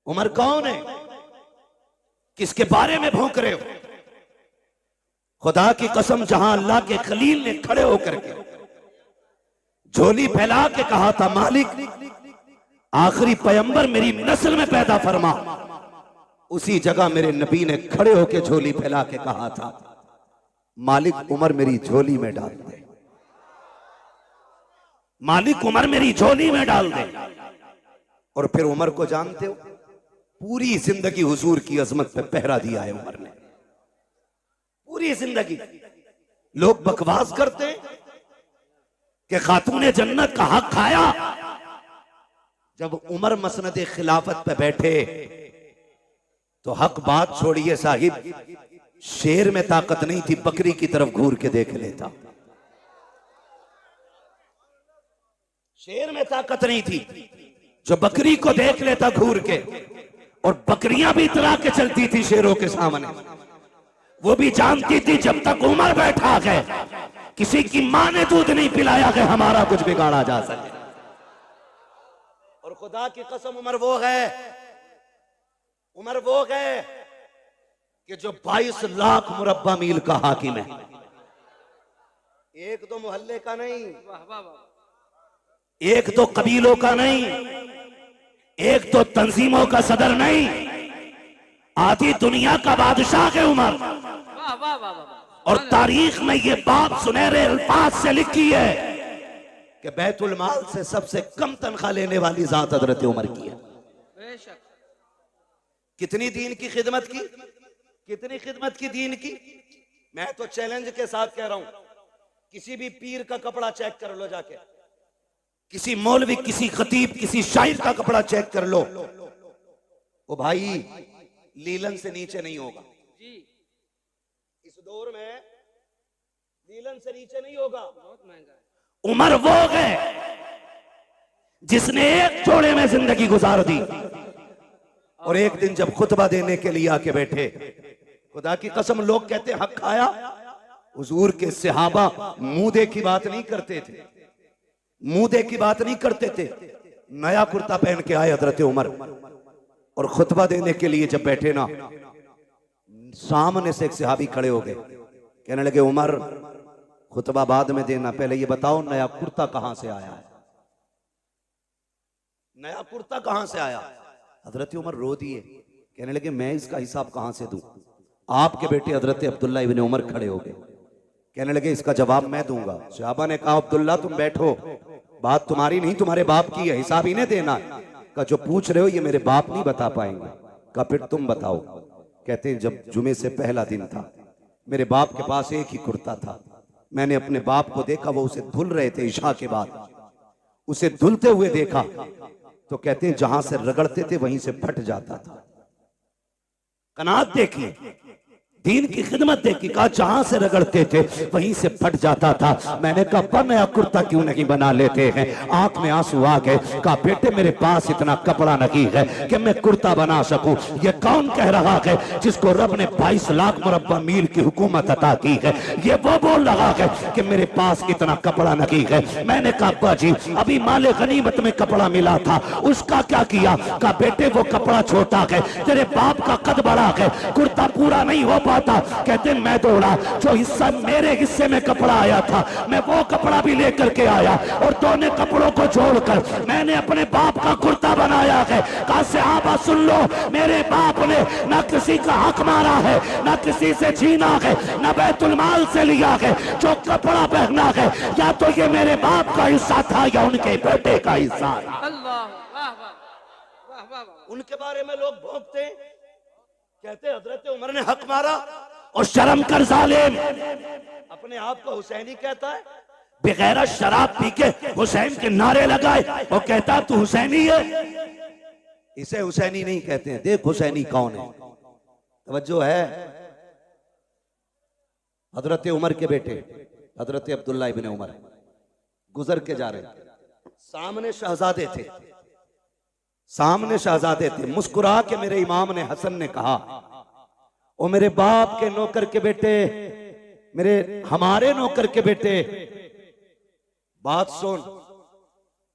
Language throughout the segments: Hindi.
उमर कौन है, किसके बारे में भौंक रहे हो? खुदा की कसम, जहां अल्लाह के खलील ने खड़े होकर के झोली फैला के कहा था, मालिक आखिरी पैगंबर मेरी नस्ल में पैदा फरमा, उसी जगह मेरे नबी ने खड़े होकर झोली फैला के कहा था, मालिक उमर मेरी झोली में डाल दे, मालिक उमर मेरी झोली में डाल दे। और फिर उमर को जानते हो, पूरी जिंदगी हुजूर की अजमत पे पहरा दिया है उमर ने, पूरी जिंदगी। लोग बकवास करते हैं कि खातूने जन्नत का हक खाया। जब उमर मसनद खिलाफत पे बैठे तो हक बात छोड़िए साहिब, शेर में ताकत नहीं थी, बकरी की तरफ घूर के देख लेता। शेर में ताकत नहीं थी जो बकरी को देख लेता घूर के, और बकरियां भी इतरा के चलती थी शेरों के सामने। वो भी जानती थी जब तक उमर बैठा है, किसी की मां ने दूध नहीं पिलाया कि हमारा कुछ बिगाड़ा जा सके। और खुदा की कसम, उमर वो है कि जो 22 लाख मुरब्बा मील का हाकिम है, एक तो मोहल्ले का नहीं, एक तो कबीलों का नहीं, एक तो तंजीमों का सदर नहीं, आधी दुनिया का बादशाह है उमर। और तारीख में ये बात सुनहरे अल्फाज से लिखी है कि बैतुल माल से सबसे कम तनख्वाह लेने वाली जात हजरत उमर की है। कितनी दीन की खिदमत की, कितनी खिदमत की दीन की। मैं तो चैलेंज के साथ कह रहा हूं, किसी भी पीर का कपड़ा चेक कर लो जाके, किसी मौलवी, किसी खतीब, किसी शायर का कपड़ा चेक कर लो, वो भाई लीलन से नीचे नहीं होगा। इस दौर में लीलन से नीचे नहीं होगा। बहुत महंगा। उमर वो है जिसने एक जोड़े में जिंदगी गुजार दी, और एक दिन जब खुतबा देने के लिए आके बैठे, खुदा की कसम लोग कहते हक खाया। हुजूर के सहाबा मुंह दे की बात नहीं करते थे, मुंह दे की बात नहीं करते थे। नया कुर्ता पहन के आए हजरत उमर, और खुतबा देने के लिए जब बैठे ना, सामने से एक सहाबी खड़े हो गए, कहने लगे उमर खुतबा बाद में देना, पहले ये बताओ नया कुर्ता कहां से आया है, नया कुर्ता कहां से आया। हजरत उमर रो दिए, कहने लगे मैं इसका हिसाब कहां से दूं। आपके बेटे हजरत अब्दुल्ला इब्न उमर खड़े हो गए, कहने लगे इसका जवाब मैं दूंगा। सहाबा ने कहा अब्दुल्ला तुम बैठो, बात तुम्हारी नहीं तुम्हारे बाप की है, हिसाब इन्हें देना। का जो पूछ रहे हो ये मेरे बाप नहीं बता पाएंगे। का फिर तुम बताओ। कहते हैं जब जुमे से पहला दिन था, मेरे बाप के पास एक ही कुर्ता था, मैंने अपने बाप को देखा, वो उसे धुल रहे थे इशा के बाद, उसे धुलते हुए देखा तो कहते हैं जहां से रगड़ते थे वहीं से फट जाता था। कनात देखी, दीन की खिदमत देखी, कहा जहां से रगड़ते थे वहीं से फट जाता था। मैंने कहा नया कुर्ता क्यों नहीं बना लेते हैं। आंख में आंसू आ गए, कहा बेटे मेरे पास इतना कपड़ा नहीं है कि मैं कुर्ता बना सकूं। ये कौन कह रहा है जिसको रब ने 22 लाख मुरब्बा मील की हुकूमत अता की है, ये वो बोल रहा है कि मेरे पास इतना कपड़ा नहीं है। मैंने कहा अब्बा जी अभी माले गनीमत में कपड़ा मिला था, उसका क्या किया। कहा बेटे वो कपड़ा छोटा है, तेरे बाप का कद बड़ा है, कुर्ता पूरा नहीं हो पाता। कहते मैं दौड़ा, जो हिस्सा मेरे हिस्से में कपड़ा आया था मैं वो कपड़ा भी लेकर के आया, और दोनों कपड़ों को जोड़कर मैंने अपने बाप का कुर्ता बनाया है। कहा सहाबा सुन लो, मेरे बाप ने ना किसी का हक मारा है, ना किसी से छीना है, ना बैतुल माल से लिया है। जो कपड़ा पहना है या तो ये मेरे बाप का हिस्सा था या उनके बेटे का हिस्सा था। उनके बारे में लोग भोंकते, कहते हजरत उमर ने हक मारा। और शर्म कर जालिम, अपने आप को हुसैनी कहता है, बेगैरत शराब पी के हुसैन के नारे लगाए और कहता तू हुसैनी है। इसे हुसैनी नहीं कहते हैं। देख हुसैनी कौन है, तवज्जो है। हजरत उमर के बेटे हजरत अब्दुल्ला इब्न उमर गुजर के जा रहे, सामने शहजादे थे, सामने शहजादे थे। मुस्कुरा के मेरे इमाम ने हसन ने कहा ओ मेरे बाप के नौकर के बेटे, मेरे हमारे नौकर के बेटे, बात सुन।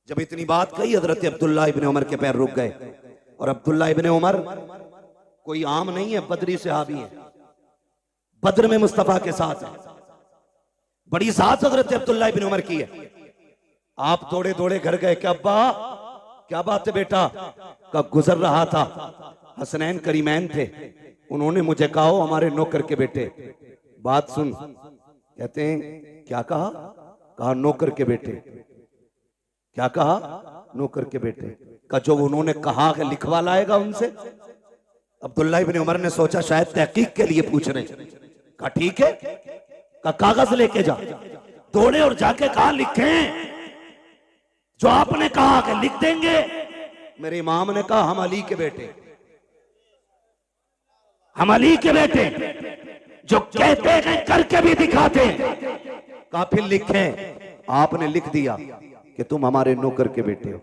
जब इतनी बात कही हजरत अब्दुल्ला इब्न उमर के पैर रुक गए। और अब्दुल्ला इब्ने उमर कोई आम नहीं है, बदरी सहाबी है, बद्र में मुस्तफा के साथ है। बड़ी साथ हजरत अब्दुल्ला इब्ने उमर की है। आप दौड़े दौड़े घर गए कि अब्बा क्या बात है बेटा? का गुजर रहा था, हसनैन करीमैन थे, उन्होंने मुझे कहा हमारे नौकर के बेटे बात सुन। कहते हैं क्या कहा? कहा नौकर के बेटे। क्या कहा? नौकर के बेटे का जो उन्होंने कहा है लिखवा लाएगा उनसे। अब्दुल्ला इब्ने उमर ने सोचा शायद तहकीक के लिए पूछ रहे। कहा ठीक है, का कागज लेके जा। दौड़े और जाके कहा लिखें जो आपने कहा कि लिख देंगे। मेरे इमाम ने कहा हम अली के बेटे, हम अली के बेटे, जो कहते हैं करके भी दिखाते हैं। कहा फिर लिखें। आपने लिख दिया कि तुम हमारे नौकर के बेटे हो।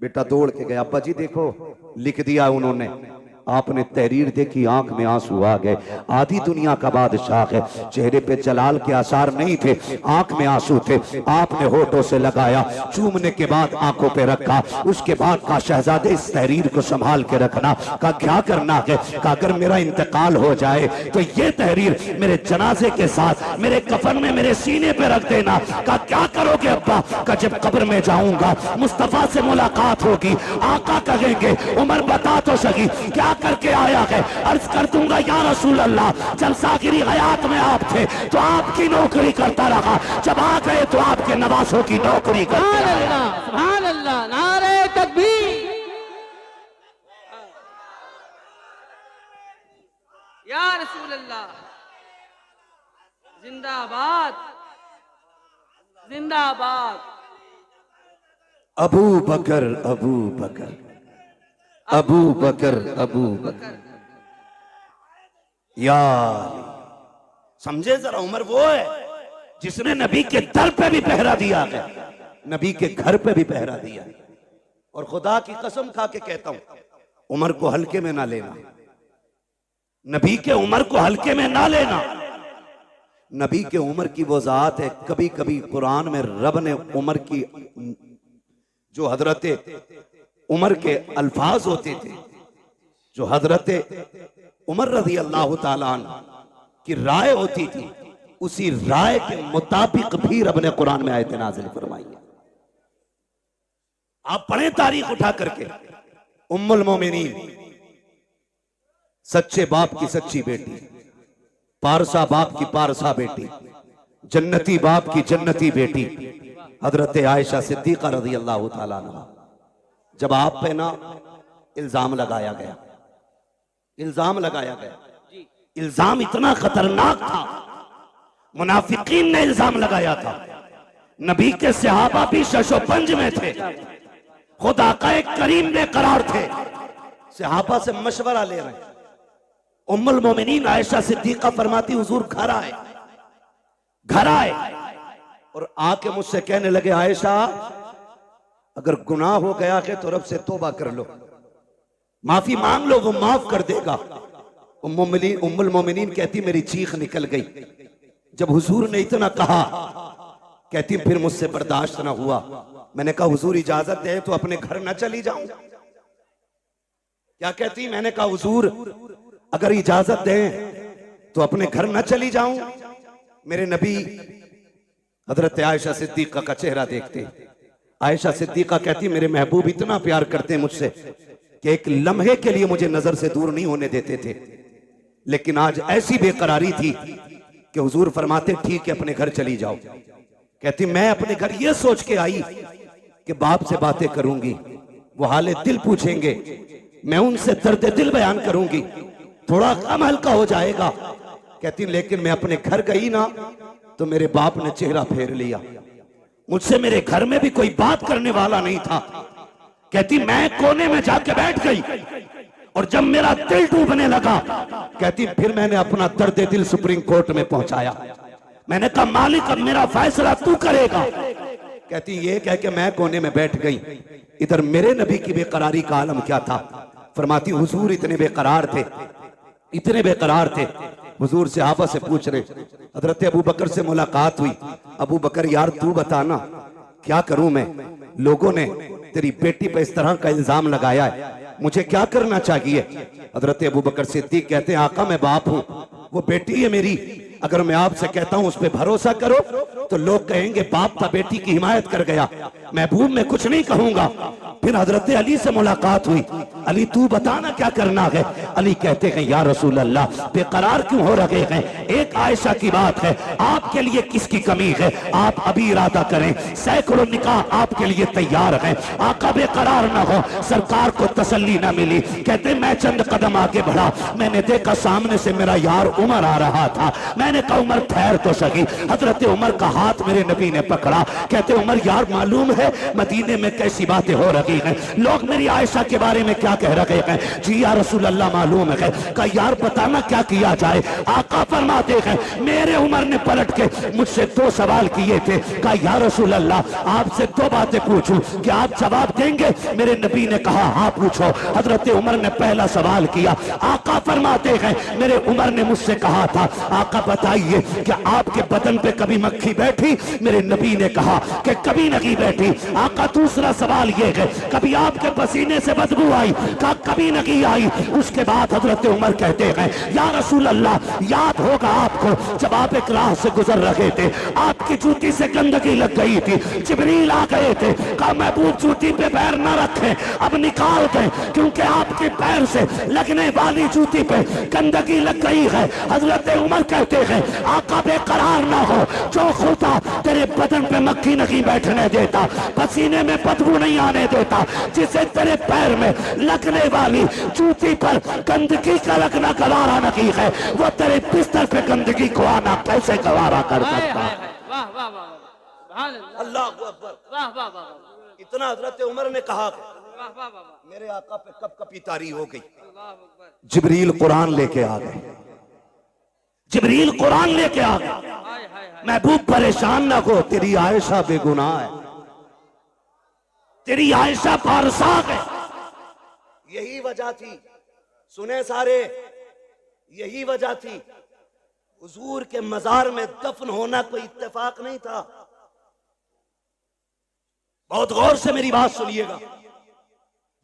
बेटा दौड़ के गया, अब्बा जी देखो लिख दिया उन्होंने। आपने तहरीर देखी, आंख में आंसू आ गए। आधी दुनिया का बादशाह है, चेहरे पे जलाल के आसार नहीं थे, आंख में आंसू थे। आपने होठों से लगाया, चूमने के बाद आंखों पे रखा। उसके बाद कहा शहजादे इस तहरीर को संभाल के रखना। कहा क्या करना है? कहा अगर मेरा इंतकाल हो जाए तो ये तहरीर मेरे जनाजे के साथ मेरे कफन में मेरे सीने पे रख देना। कहा क्या करोगे अब्बा? कहा जब कब्र में जाऊंगा मुस्तफा से मुलाकात होगी, आका कहेंगे उमर बता तो सही क्या करके आया है। अर्ज कर दूंगा या रसूल अल्लाह जब सागिरी हयात में आप थे तो आपकी नौकरी करता रहा, जब आ गए तो आपके नवासों की नौकरी करता रहा। सुभान अल्लाह, नारे तकबीर, या रसूल अल्लाह, जिंदाबाद जिंदाबाद। अबू बकर अबू बकर अबू बकर अबू बकर यार। समझे जरा, उमर वो है जिसने नबी के दर पे भी पहरा दिया है, नबी के घर पे भी पहरा दिया। और खुदा की कसम खा के कहता हूं उमर को हल्के में ना लेना, नबी के उमर को हल्के में ना लेना। नबी के उमर की वो जात है, कभी कभी कुरान में रब ने उमर की जो हजरत उमर के अल्फाज होते थे, जो हजरत उमर रज़ी अल्लाह ताला अन्हु की राय होती थी, उसी राय के मुताबिक भी रब ने कुरान में आयत नाज़िल फरमाई है। आप पढ़ें तारीख उठा करके, उम्मुल मोमिनीन, सच्चे बाप की सच्ची बेटी, पारसा बाप की पारसा बेटी, जन्नती बाप की जन्नती बेटी, हजरत आयशा सिद्दीका रज़ी अल्लाह ताला अन्हा। जब आप पे ना इल्जाम लगाया गया, इल्जाम लगाया गया, इल्जाम इतना खतरनाक था, मुनाफिकीन ने इल्जाम लगाया था। नबी के सहाबा भी शशोपंज में थे, खुद आका करीम बेकरार थे, सहाबा से मशवरा ले रहे हैं। उम्मुल मोमिनीन आयशा सिद्दीका फरमाती हुजूर घर आए, घर आए और आके मुझसे कहने लगे आयशा अगर गुनाह हो गया है तो रब से तौबा कर लो, माफी मांग लो, वो माफ कर देगा। उम्मुल मोमिनीन कहती मेरी चीख निकल गई जब हुजूर ने इतना कहा। कहती फिर मुझसे बर्दाश्त ना हुआ, मैंने कहा हुजूर इजाजत दे तो अपने घर ना चली जाऊं। क्या कहती? मैंने कहा हुजूर अगर इजाजत दें तो अपने घर ना चली जाऊं। मेरे नबी हजरत आयशा सिद्दीका का चेहरा देखते, आयशा सिद्दीका कहती मेरे महबूब इतना प्यार करते मुझसे कि एक लम्हे के लिए मुझे नजर से दूर नहीं होने देते थे, लेकिन आज ऐसी बेकरारी थी कि हुजूर फरमाते ठीक है अपने घर चली जाओ। कहती मैं अपने घर ये सोच के आई कि बाप से बातें करूंगी, वो हाले दिल पूछेंगे, मैं उनसे दर्द दिल बयान करूंगी, थोड़ा कम हल्का हो जाएगा। कहती लेकिन मैं अपने घर गई ना तो मेरे बाप ने चेहरा फेर लिया, मुझसे मेरे घर में भी कोई बात करने वाला नहीं था। कहती मैं कोने में जाके बैठ गई और जब मेरा दिल डूबने लगा, कहती फिर मैंने अपना दर्द दिल सुप्रीम कोर्ट में पहुंचाया। मैंने कहा मालिक अब मेरा फैसला तू करेगा। कहती ये कह के मैं कोने में बैठ गई। इधर मेरे नबी की बेकरारी का आलम क्या था। फरमाती हुजूर इतने बेकरार थे, इतने बेकरार थे। हुजूर सहाबा से पूछ रहे, हजरत अबू बकर से मुलाकात हुई, अबू बकर यार तू बताना क्या करूं मैं, लोगों ने तेरी बेटी पे इस तरह का इल्जाम लगाया है, मुझे क्या करना चाहिए? हजरत अबू बकर सिद्दीक कहते हैं आका मैं बाप हूं, वो बेटी है मेरी, अगर मैं आपसे कहता हूं उस पर भरोसा करो तो लोग कहेंगे बाप था बेटी की हिमायत कर गया, महबूब मैं कुछ नहीं कहूंगा। फिर हजरत अली से मुलाकात हुई, अली तू बताना क्या करना है? अली कहते हैं या रसूल अल्लाह बेकरार क्यों हो रहे हैं? एक आयशा की बात है, आपके लिए किसकी कमी है? आप अभी इरादा करें, सैकड़ों निकाह आपके लिए तैयार हैं, आका बेकरार ना हो। सरकार को तसल्ली ना मिली, कहते मैं चंद कदम आगे बढ़ा, मैंने देखा सामने से मेरा यार उमर आ रहा था, मैंने कहा उमर ठहर तो सही। हजरत उमर का हाथ मेरे नबी ने पकड़ा, कहते उमर यार मालूम है मदीने में कैसी बातें हो रही हैं, लोग मेरी आयशा के बारे में क्या कह रहे हैं? जी या रसूल अल्लाह मालूम है। कहा यार बताना क्या किया जाए? आका फरमाते हैं मेरे उमर ने पलट के मुझसे 2 सवाल किए थे, कहा या रसूल अल्लाह आपसे 2 बातें पूछूं, क्या आप जवाब देंगे? मेरे नबी ने कहा हाँ पूछो। हजरत उमर ने पहला सवाल किया, आका फरमाते हैं मेरे उमर ने मुझसे कहा था आका बताइए क्या आपके बदन पे कभी मक्खी बैठी? मेरे नबी ने कहा कि कभी नहीं बैठी। आका दूसरा सवाल ये है कभी आपके पसीने से बदबू आई? कहा कभी नहीं आई। उसके बाद हजरत उमर कहते हैं या रसूल अल्लाह याद होगा आपको जब आप एक राह से गुजर रहे थे, आपकी जूती से गंदगी लग गई थी, जिब्रील आ गए थे, कहा महबूब जूती पे पैर न रखें, अब निकाल दें क्योंकि आपके पैर से लगने वाली जूती पे गंदगी लग गई है। हजरत उमर कहते हैं आका बेकरार ना हो, जो खुदा तेरे बदन पे मक्खी नहीं बैठने देता, पसीने में बदबू नहीं आने देता, जिसे तेरे पैर में लगने वाली जूती पर गंदगी का लगना गवारा नहीं है, वो तेरे बिस्तर पे गंदगी को आना कैसे गवारा कर सकता? वाह वाह वाह सुभान अल्लाह, अल्लाह अकबर। वाह वाह वाह इतना हजरत उमर ने कहा वाह वाह वाह, मेरे आका पे कब कपी तारी हो गई। अल्लाह अकबर, जिब्रील कुरान लेके आ गए, जिब्रील कुरान लेके आ गए। हाय हाय हाय, महबूब परेशान ना हो, तेरी आयशा बेगुनाह है, तेरी आयशा पारसाक है। यही वजह थी, सुने सारे, यही वजह थी हुजूर के मजार में दफन होना कोई इत्तेफाक नहीं था। बहुत गौर से मेरी बात सुनिएगा।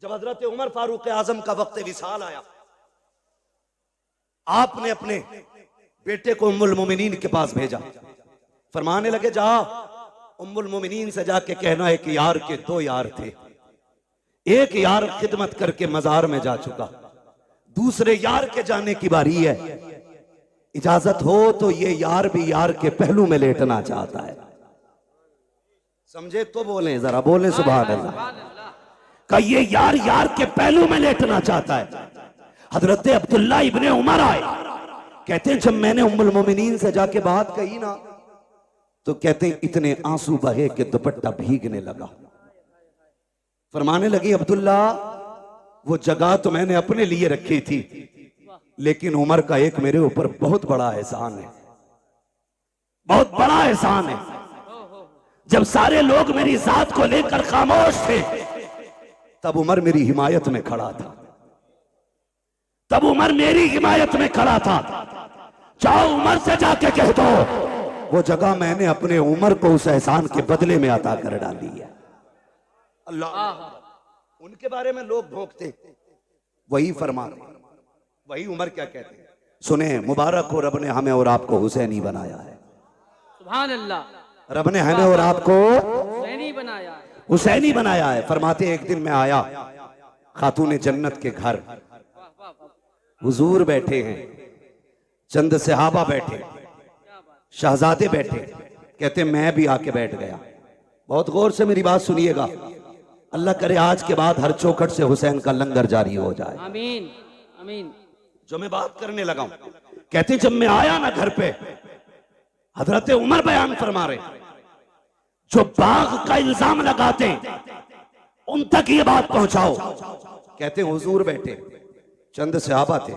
जब हजरत उमर फारूक आजम का वक्त विसाल आया, आपने अपने बेटे को उम्मुल मोमिनीन के पास भेजा, फरमाने लगे जा उम्मुल मोमिनीन से जाके कहना है कि यार के 2 यार थे, एक यार खिदमत करके मजार में जा चुका, दूसरे यार के जाने की बारी है, इजाजत हो तो ये यार भी यार के पहलू में लेटना चाहता है। समझे तो बोले, जरा बोले सुभान अल्लाह। सुभान अल्लाह, का ये यार यार के पहलू में लेटना चाहता है। हजरत अब्दुल्ला इब्ने उमर आए, कहते हैं जब मैंने उम्मुल मोमिनीन से जाके बात कही ना, तो कहते हैं इतने आंसू बहे कि दुपट्टा भीगने लगा। फरमाने लगी अब्दुल्ला वो जगह तो मैंने अपने लिए रखी थी, लेकिन उमर का एक मेरे ऊपर बहुत बड़ा एहसान है, बहुत बड़ा एहसान है। जब सारे लोग मेरी जात को लेकर खामोश थे, तब उमर मेरी हिमायत में खड़ा था, तब उमर मेरी हिमायत में खड़ा था। जाओ उमर से जाके कह दो वो जगह मैंने अपने उमर को उस एहसान के बदले में अता कर डाली है। अल्लाह, उनके बारे में लोग भोंकते, वही फरमाते, वही उमर क्या कहते हैं। सुने, मुबारक हो रब ने हमें और आपको हुसैनी बनाया है। सुभान अल्लाह, रब ने हमें और आपको हुसैनी बनाया है। हुसैनी बनाया है। फरमाते एक दिन मैं आया खातून जन्नत के घर, वाह वाह वाह, हुजूर बैठे हैं, चंद सहाबा बैठे, शहजादे बैठे, कहते मैं भी आके बैठ गया। बहुत गौर से मेरी बात सुनिएगा, अल्लाह करे आज के बाद हर चौखट से हुसैन का लंगर जारी हो जाए। आमीन आमीन। जो मैं बात करने लगा हूं, कहते जब मैं आया ना घर पे, हजरत उमर बयान फरमा रहे, जो बाग का इल्जाम लगाते उन तक ये बात पहुंचाओ। कहते हुजूर बैठे, चंद सहाबा थे,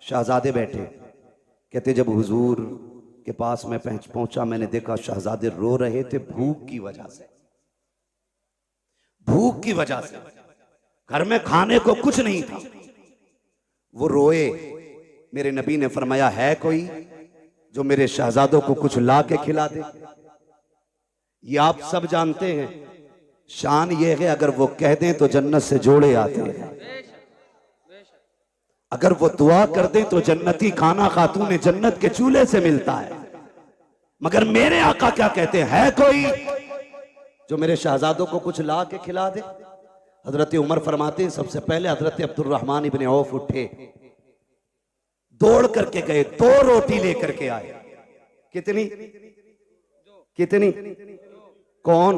शहजादे बैठे, कहते जब हुजूर के पास मैं पहुंचा, मैंने देखा शहजादे रो रहे थे भूख की वजह से, भूख की वजह से, घर में खाने को कुछ नहीं था, वो रोए। मेरे नबी ने फरमाया है कोई जो मेरे शहजादों को कुछ ला के खिला दे? ये आप सब जानते हैं, शान ये है अगर वो कह दें तो जन्नत से जोड़े आते हैं। बेशक। अगर वो दुआ कर दे तो जन्नती खाना खातून जन्नत के चूल्हे से मिलता है। मगर मेरे आका क्या कहते हैं, है कोई जो मेरे शहजादों को कुछ ला के खिला दे? हजरत उमर फरमाते हैं, सबसे पहले हजरत अब्दुर्रहमान इब्ने औफ उठे, दौड़ करके गए, 2 रोटी लेकर के आए। कितनी कितनी? कौन?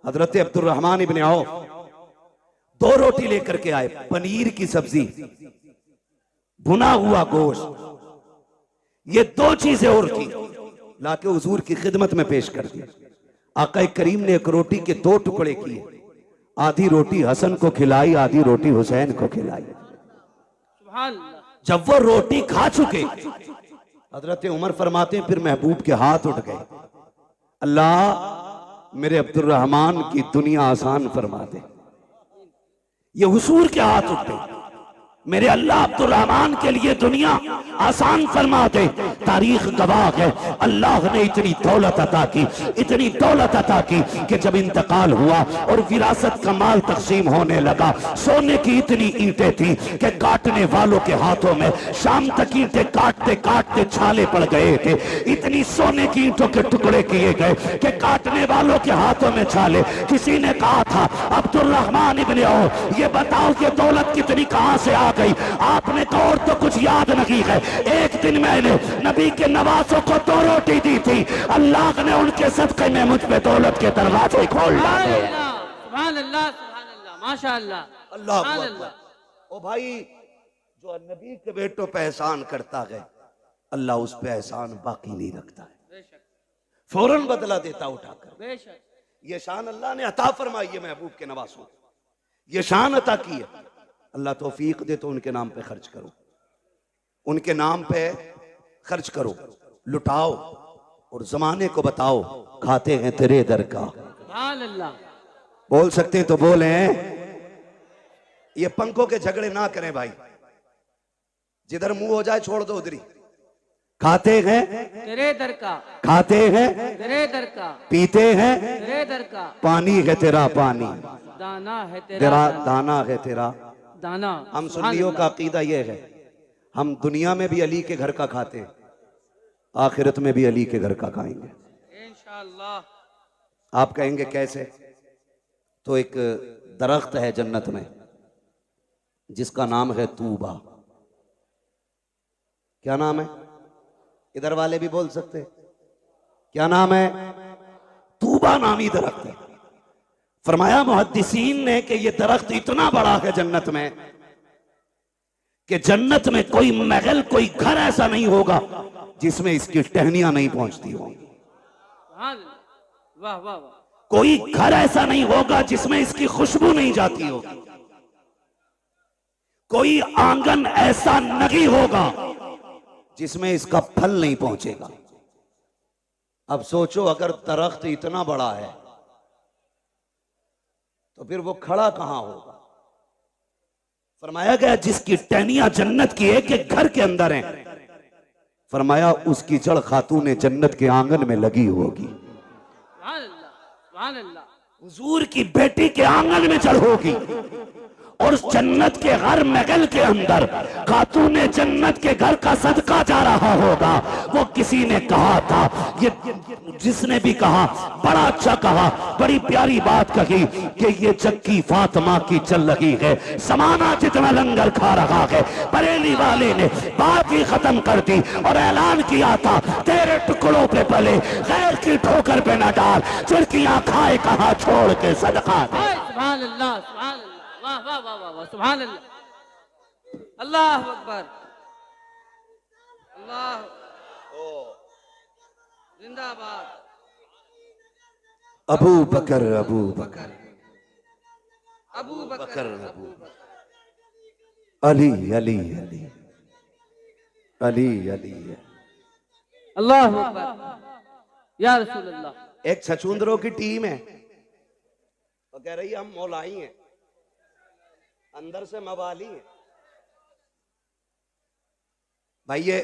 हजरत अब्दुर्रहमान इब्ने औफ 2 रोटी लेकर के आए, पनीर की सब्जी, भुना हुआ गोश्त, ये 2 चीजें और थी, लाके हुजूर की खिदमत में पेश कर दी। आका करीम ने एक रोटी के 2 टुकड़े किए, आधी रोटी हसन को खिलाई, आधी रोटी हुसैन को खिलाई। सुभान अल्लाह। जब वो रोटी खा चुके, हजरत उमर फरमाते हैं, फिर महबूब के हाथ उठ गए, अल्लाह मेरे अब्दुर्रहमान की दुनिया आसान फरमा दे। ये हुजूर के हाथ उठे, मेरे अल्लाह अब्दुर्रहमान के लिए दुनिया आसान फरमा दे। तारीख गवाह है, अल्लाह ने इतनी दौलत अता की, इतनी दौलत अता की कि जब इंतकाल हुआ और विरासत का माल तकसीम होने लगा, सोने की इतनी ईंटें थी कि काटने वालों के हाथों में शाम तक ईंटें काटते काटते छाले पड़ गए थे। इतनी सोने की ईंटों के टुकड़े किए गए कि काटने वालों के हाथों में छाले। किसी ने कहा था, अब्दुर्रहमान इब्ने औफ, ये बताओ कि दौलत कितनी कहां से आ गई? आपने तो और तो कुछ याद नहीं है। एक दिन मैंने नबी के नवासों को 2 रोटी दी थी, अल्लाह ने उनके सदक़े में मुझ पे दौलत के दरवाजे खोल डाले। सुभान अल्लाह, सुभान अल्लाह, माशाअल्लाह, अल्लाह सुभान अकबर। अल्लाह। ओ भाई, जो नबी के बेटों पे एहसान करता है, अल्लाह उस पे एहसान बाकी नहीं रखता है, बेशक, फौरन बदला देता उठाकर। बेशक। ये शान अल्लाह ने अता फरमाई है महबूब के नवासों, ये शान अता की है। अल्लाह तौफीक दे तो उनके नाम पे खर्च करो, उनके नाम पे खर्च करो, लुटाओ और जमाने को बताओ, खाते हैं तेरे दर का। सुभान अल्लाह। बोल सकते हैं तो बोले। ये पंखों के झगड़े ना करें भाई, जिधर मुंह हो जाए छोड़ दो उधरी। खाते हैं तेरे दर का, खाते हैं तेरे दर का, पीते हैं तेरे दर का, पानी है तेरा पानी, दाना है तेरा तेरा दाना, दाना है तेरा। दाना। हम सुभान सुन्नियों का अल्लाह। अकीदा यह है, हम दुनिया में भी अली के घर का खाते हैं, आखिरत में भी अली के घर का खाएंगे इंशाअल्लाह। आप कहेंगे कैसे? तो एक दरख्त है जन्नत में जिसका नाम है तूबा। क्या नाम है? इधर वाले भी बोल सकते हैं। क्या नाम है? तूबा नामी दरख्त है। फरमाया मुहद्दिसीन ने कि यह दरख्त इतना बड़ा है जन्नत में कि जन्नत में कोई महल, कोई घर ऐसा नहीं होगा जिसमें इसकी टहनियां नहीं पहुंचती होंगी। सुभान अल्लाह। वाह वाह वाह। कोई घर ऐसा नहीं होगा जिसमें इसकी खुशबू नहीं जाती होगी। कोई आंगन ऐसा नहीं होगा जिसमें इसका फल नहीं पहुंचेगा। अब सोचो, अगर दरख्त इतना बड़ा है तो फिर वो खड़ा कहां होगा? फरमाया गया जिसकी टहनियां जन्नत की एक एक घर के अंदर हैं, फरमाया उसकी जड़ खातून जन्नत के आंगन में लगी होगी। सुभान अल्लाह, सुभान अल्लाह। हुजूर की बेटी के आंगन में जड़ होगी और जन्नत के हर महल के अंदर खातून जन्नत के घर का सदका जा रहा होगा। वो किसी ने कहा था, ये जिसने भी कहा बड़ा अच्छा कहा, बड़ी प्यारी बात कही कि ये जक्की फातिमा की चल रही है, समाना जितना लंगर खा रहा है। बरेली वाले ने बात ही खत्म कर दी और ऐलान किया था, तेरे टुकड़ों पे पले गैर की ठोकर पे न डाल, चिड़कियां खाए कहा छोड़ के सदका दे। सुभान अल्लाह, सुभान अल्लाह। वाह वाह वाह वाह वाह। सुभान अल्लाह। अल्लाह अकबर। अल्लाह जिंदाबाद। अबू बकर अबू बकर अबू बकर अबू बकर। अली अली अली अली अली। अल्लाह अकबर। या रसूल अल्लाह। एक छछूंदरों की टीम है तो कह रही है हम मौलाई हैं, अंदर से मवाली हैं। भाई ये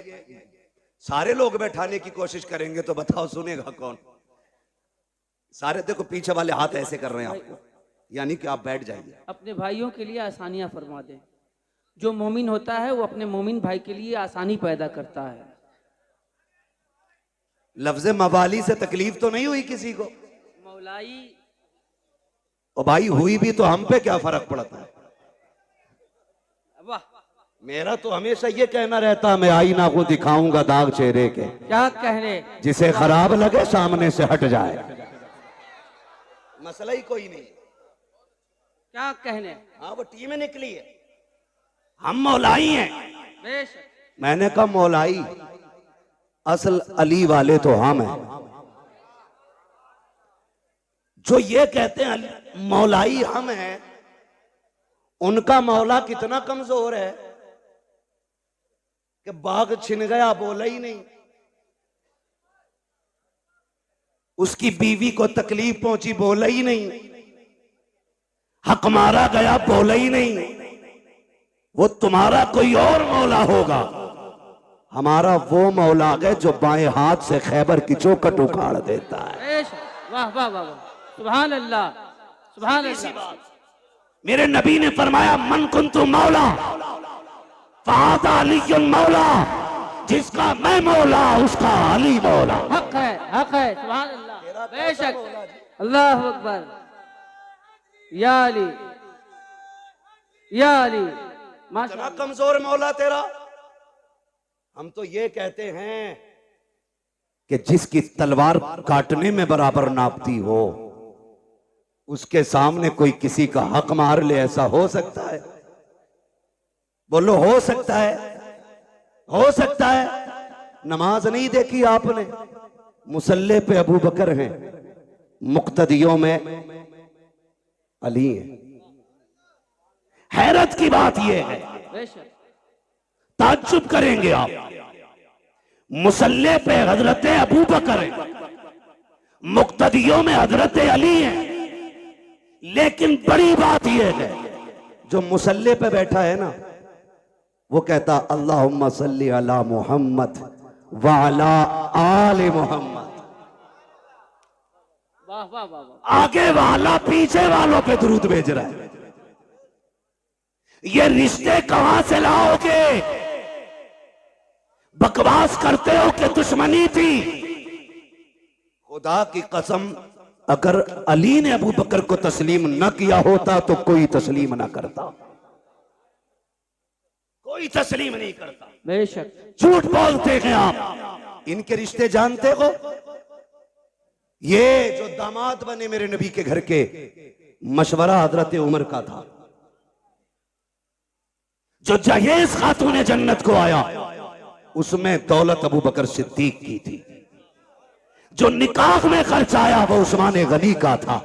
सारे लोग बैठाने की कोशिश करेंगे तो बताओ सुनेगा कौन? सारे देखो पीछे वाले हाथ ऐसे कर रहे हैं आपको, यानी कि आप बैठ जाइए। अपने भाइयों के लिए आसानियां फरमा दें। जो मोमिन होता है वो अपने मोमिन भाई के लिए आसानी पैदा करता है। लफ्ज मवाली से तकलीफ तो नहीं हुई किसी को? मौलाई। और भाई हुई भी तो हम पे क्या फर्क पड़ता है? वाह, मेरा तो हमेशा ये कहना रहता, मैं आईना को दिखाऊंगा दाग चेहरे के, क्या कहने, जिसे खराब लगे सामने से हट जाए। मसला ही कोई नहीं। क्या कहने। हाँ, वो टीम निकली है, हम मौलाई हैं। बेशक। मैंने कहा मौलाई, असल अली वाले तो हम हैं। जो ये कहते हैं मौलाई हम हैं, उनका मौला कितना कमजोर है कि बाघ छिन गया बोला ही नहीं, उसकी बीवी को तकलीफ पहुंची बोला ही नहीं, हक मारा गया बोला ही नहीं। वो तुम्हारा कोई और मौला होगा, हमारा वो मौला है जो बाएं हाथ से खैबर की चौखट उखाड़ देता है। बेशक। वाह वाह वाह वाह, सुभान अल्लाह, सुभान अल्लाह। मेरे नबी ने फरमाया, मन कुन्तु मौला फ़हाज़ा अलीयुन मौला, जिसका मैं मौला उसका अली मौला। हक है, हक है, सुभान अल्लाह। बेशक। अल्लाह अकबर। या अली, या अली, माशाअल्लाह। कमजोर मौला तेरा। हम तो ये कहते हैं कि जिसकी तलवार काटने में बराबर नापती हो, उसके सामने कोई किसी का हक मार ले, ऐसा हो सकता है? बोलो, हो सकता है? हो सकता है? नमाज नहीं देखी आपने? मुसल्ले पे अबू बकर हैं, मुक्तदियों में अली है। हैरत की बात यह है, ताज्जुब करेंगे आप, मुसल्ले पे हजरत अबू बकर है, मुक्तदियों में हजरत अली है। लेकिन बड़ी बात यह है, जो मुसल्ले पे बैठा है ना, वो कहता अल्लाहुम्मा सल्ली अला मुहम्मद व अला आले मुहम्मद। वाह वाह वाह वाह। आगे वाला पीछे वालों पे दुरूद भेज रहा है। ये रिश्ते कहां से लाओगे? बकवास करते हो कि दुश्मनी थी। खुदा की कसम, अगर अली ने अबू बकर को तस्लीम न किया होता तो कोई तस्लीम ना करता, कोई तस्लीम नहीं करता। बेशक। झूठ बोलते हैं आप। इनके रिश्ते जानते हो? ये जो दामाद बने मेरे नबी के घर के, मशवरा हजरत उमर का था। जो जहेज खातून जन्नत को आया, उसमें दौलत अबू बकर सिद्दीक की थी। जो निकाह में खर्च आया वो उस्मान गनी का था।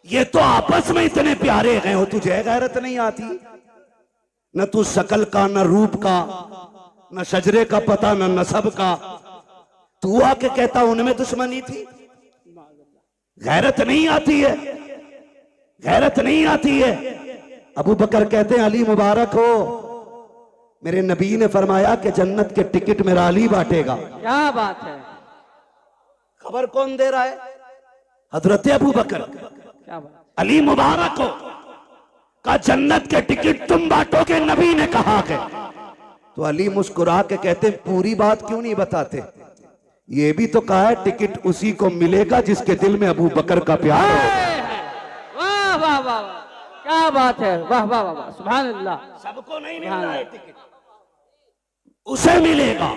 ये तो आपस में इतने प्यारे हैं, वो तुझे गैरत नहीं आती? न तू शकल का, न रूप का, न शजरे का पता, न नसब का। तू आके कहता उनमें दुश्मनी थी? गैरत नहीं आती है? गैरत नहीं आती है? अबू बकर कहते हैं अली मुबारक हो, मेरे नबी ने फरमाया कि जन्नत के टिकट मेरा अली बांटेगा। क्या बात है। खबर कौन दे रहा है? हजरत अबू बकर। क्या बात। अली मुबारक हो का जन्नत के टिकट तुम बांटोगे, नबी ने कहा के। तो अली मुस्कुरा के कहते पूरी बात क्यों नहीं बताते? ये भी तो कहा है टिकट उसी को मिलेगा जिसके दिल में अबू बकर का प्यार हो। वाह वाह वाह वाह, क्या बात है। वाह वाह वाह वाह, सुभान अल्लाह। सबको नहीं मिल रहा है टिकट, उसे मिलेगा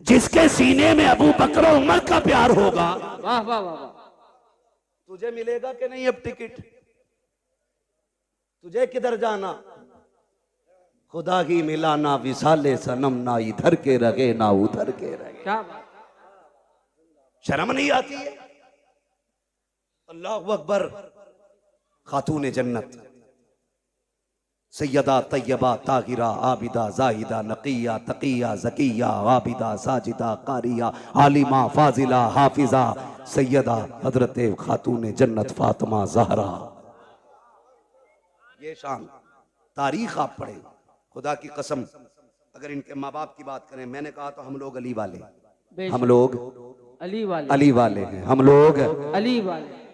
जिसके सीने में अबू बकर और उमर का प्यार होगा। वाह वाह वाह वाह। तुझे मिलेगा कि नहीं अब टिकट? तुझे किधर जाना? खुदा ही मिला ना विसाले सनम, ना इधर के रगे ना उधर के रगे। क्या बात। शर्म नहीं आती है? अल्लाहु अकबर। खातून जन्नत सैयदा तैयबा ताहिरा आबिदा जाहिदा नकिया तकिया जकिया आबिदा साजिदा कारिया आलिमा फाजिला हाफिजा सैयदा हजरत खातून जन्नत फातिमा जहरा। ये शान तारीख आप पढ़े, खुदा की कसम। अगर इनके माँ बाप की बात करें, मैंने कहा तो हम लोग अली वाले, हम लोग अली वाले, अली वाले हैं, हम लोग अली वाले।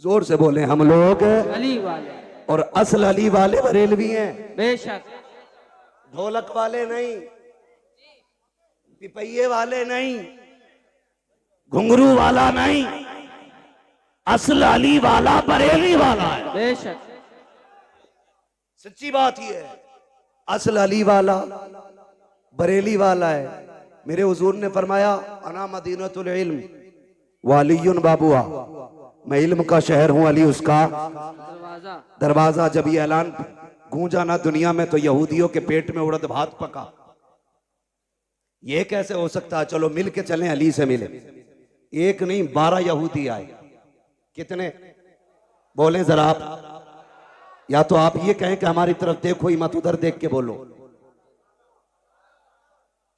जोर से बोले, हम लोग अली वाले। और असल अली वाले बरेलवी हैं, बेशक ढोलक वाले नहीं, पिपैये वाले नहीं, घुंघरू वाला नहीं, असल अली वाला बरेली वाला है। बेशक सच्ची बात ये है, असल अली वाला बरेली वाला है। मेरे हुजूर ने फरमाया अना मदीनतुल इल्म वालियुन बाबुआ, मैं इल्म का शहर हूं, अली उसका दरवाजा। दरवाजा। जब ये ऐलान गूंजा ना दुनिया में तो यहूदियों के पेट में उड़द भात पका। ये कैसे हो सकता है, चलो मिल के चलें, अली से मिले। एक नहीं 12 यहूदी आए। कितने बोले जरा आप, या तो आप ये कहें कि हमारी तरफ देखो ही मत, उधर देख के बोलो।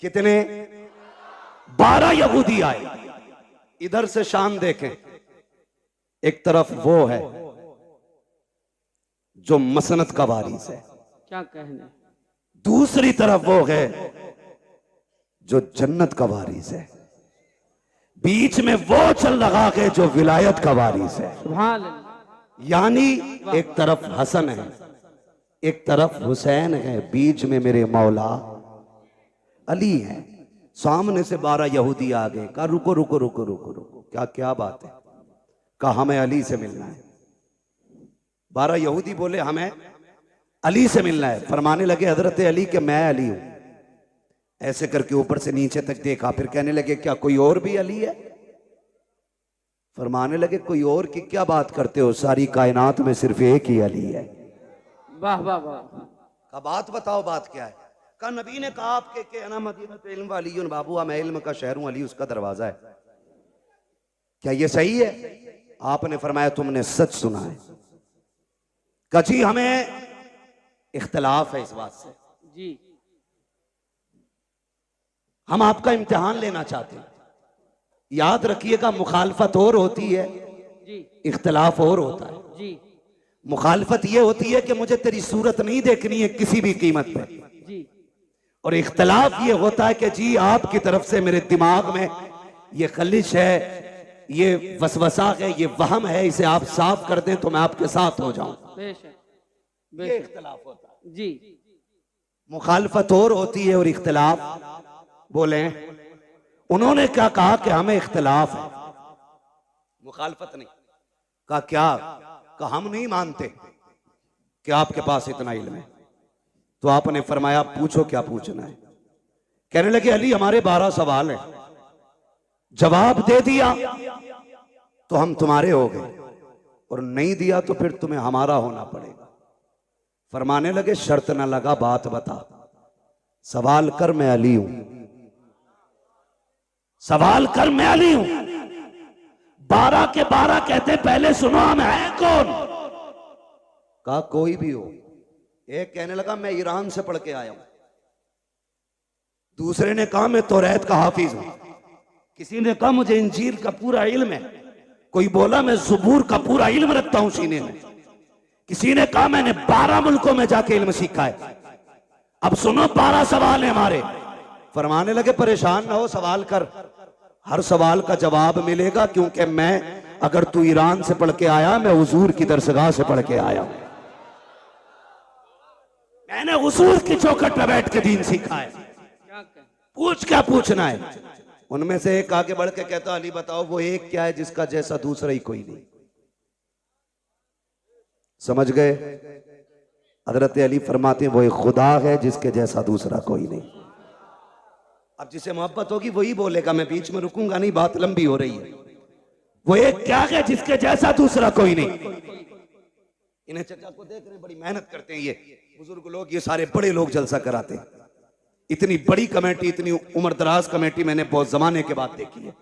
कितने? 12 यहूदी आए। इधर से शान देखें, एक तरफ वो है जो मसनत का वारिस है, क्या कहने, दूसरी तरफ वो है जो जन्नत का वारिस है, बीच में वो चल रहा है जो विलायत का वारिस है। सुभान अल्लाह। यानी एक तरफ हसन है, एक तरफ हुसैन है, बीच में मेरे मौला अली है। सामने से 12 यहूदी आ गए, कहा रुको रुको रुको रुको रुको, क्या क्या बात है? कहा हमें अली से मिलना है। 12 यहूदी बोले हमें अली से मिलना है। फरमाने लगे हजरत अली के मैं अली हूं। ऐसे करके ऊपर से नीचे तक देखा, फिर कहने लगे क्या कोई और भी अली है? फरमाने लगे कोई और की क्या बात करते हो, सारी कायनात में सिर्फ एक ही अली है। वाह वाह वाह। का बात बताओ, बात क्या है? का नबी ने कहा आपके के अना मदीनत इल्म वालियुन बाबू, मैं इल्म का शहर हूं, अली उसका दरवाजा है। क्या ये सही है? आपने फरमाया तुमने सच सुना है। कची हमें इख्तलाफ है इस बात से, जी हम आपका इम्तिहान लेना चाहते हैं। याद रखिएगा, मुखालफत और होती है, जी इख्तलाफ और होता है। जी मुखालफत ये होती है कि मुझे तेरी सूरत नहीं देखनी है किसी भी कीमत पे, जी। और इख्तलाफ ये होता है कि जी आपकी तरफ से मेरे दिमाग में ये खलिश है, ये वसवसा है, ये वहम है, इसे आप साफ कर दें तो मैं आपके साथ हो जाऊं। बेशक ये बेशक। इख्तलाफ होता है। जी मुखालफत और होती है और इख्तलाफ। बोले उन्होंने क्या कहा कि हमें इख्तलाफ है, मुखालफत नहीं। कहा क्या? कहा हम नहीं मानते कि आपके पास इतना इल्म है। तो आपने फरमाया पूछो क्या पूछना है। कहने लगे अली हमारे 12 सवाल हैं, जवाब दे दिया तो हम तुम्हारे हो गए, और नहीं दिया तो फिर तुम्हें हमारा होना पड़ेगा। फरमाने लगे शर्त न लगा, बात बता, सवाल कर मैं अली हूं, सवाल कर मैं अली हूं। 12 के 12 कहते पहले सुनो हम हैं कौन? कहा कोई भी हो। एक कहने लगा मैं ईरान से पढ़ के आया हूं, दूसरे ने कहा मैं तौरात का हाफिज हूं, किसी ने कहा मुझे इंजील का पूरा इल्म है, कोई बोला मैं ज़बूर का पूरा इल्म रखता हूं सीने में, किसी ने कहा मैंने 12 मुल्कों में जाके इल्म सीखा है। अब सुनो 12 सवाल है हमारे। फरमाने लगे परेशान ना हो, सवाल कर, हर सवाल का जवाब मिलेगा, क्योंकि मैं, अगर तू ईरान से पढ़ के आया, मैं हुजूर की दरसगाह से पढ़ के आया हूं, मैंने हुजूर की चौखट पर बैठ के दीन सीखा है। क्या कहें? पूछ क्या पूछना है? उनमें से एक आगे बढ़ के कहता अली बताओ वो एक क्या है जिसका जैसा दूसरा ही कोई नहीं। समझ गए? हजरत अली फरमाते हैं वो एक खुदा है जिसके जैसा दूसरा कोई नहीं। अब जिसे मोहब्बत होगी वही बोलेगा, मैं बीच में रुकूंगा नहीं, बात लंबी हो रही है। वो एक क्या है जिसके जैसा दूसरा कोई नहीं। इन्हें चचा को देख रहे, बड़ी मेहनत करते हैं ये बुजुर्ग लोग, ये सारे बड़े लोग जलसा कराते हैं। इतनी बड़ी कमेटी, इतनी उम्रदराज कमेटी मैंने बहुत जमाने के बाद देखी है।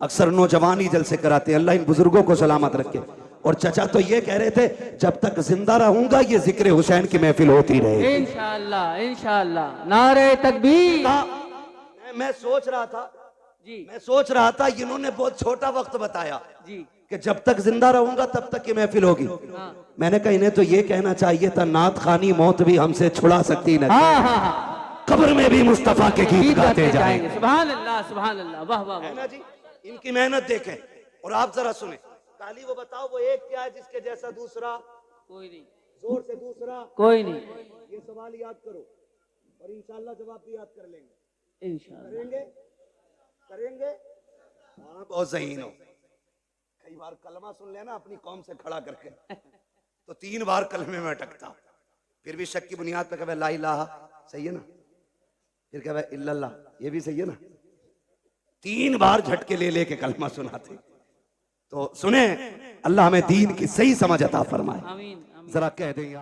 अक्सर नौजवान ही जलसे कराते हैं। अल्लाह इन बुजुर्गों को सलामत रखे। और चचा तो ये कह रहे थे जब तक जिंदा रहूंगा ये जिक्र हुसैन की महफिल होती रहेगी इंशाअल्लाह इंशाअल्लाह। नारे तकबीर। मैं सोच रहा था जी मैं सोच रहा था इन्होंने बहुत छोटा वक्त बताया जी कि जब तक जिंदा रहूंगा तब तक की महफिल होगी। हाँ मैंने कहा इन्हें तो ये कहना चाहिए था नात खानी मौत भी हमसे छुड़ा सकती न, हाँ हाँ हाँ। कब्र में भी मुस्तफा के गीत गाते जाएंगे। सुभान अल्लाह सुभान अल्लाह। वाह वाह है वाह। ना जी, इनकी मेहनत देखें। और आप जरा सुने, काली वो बताओ वो एक क्या है जिसके जैसा दूसरा कोई नहीं, जोर से दूसरा, कोई नहीं, ये सवाल याद करो और इंशाल्लाह जवाब भी याद कर लेंगे। इंशाल्लाह। करेंगे करेंगे। हाँ बहुत ज़हीन हो। कई बार कलमा सुन लेना अपनी कौम से खड़ा करके तो 3 बार कलमे में अटकता, फिर भी शक की बुनियाद पे कहे ला इलाहा, सही है ना, फिर कहे इल्लल्लाह, ये भी सही है ना। 3 बार झटके ले लेके कलमा सुनाते। तो सुने, अल्लाह हमें दीन की सही समझ अता फरमाए। आमीन, आमीन। जरा कह दें यार।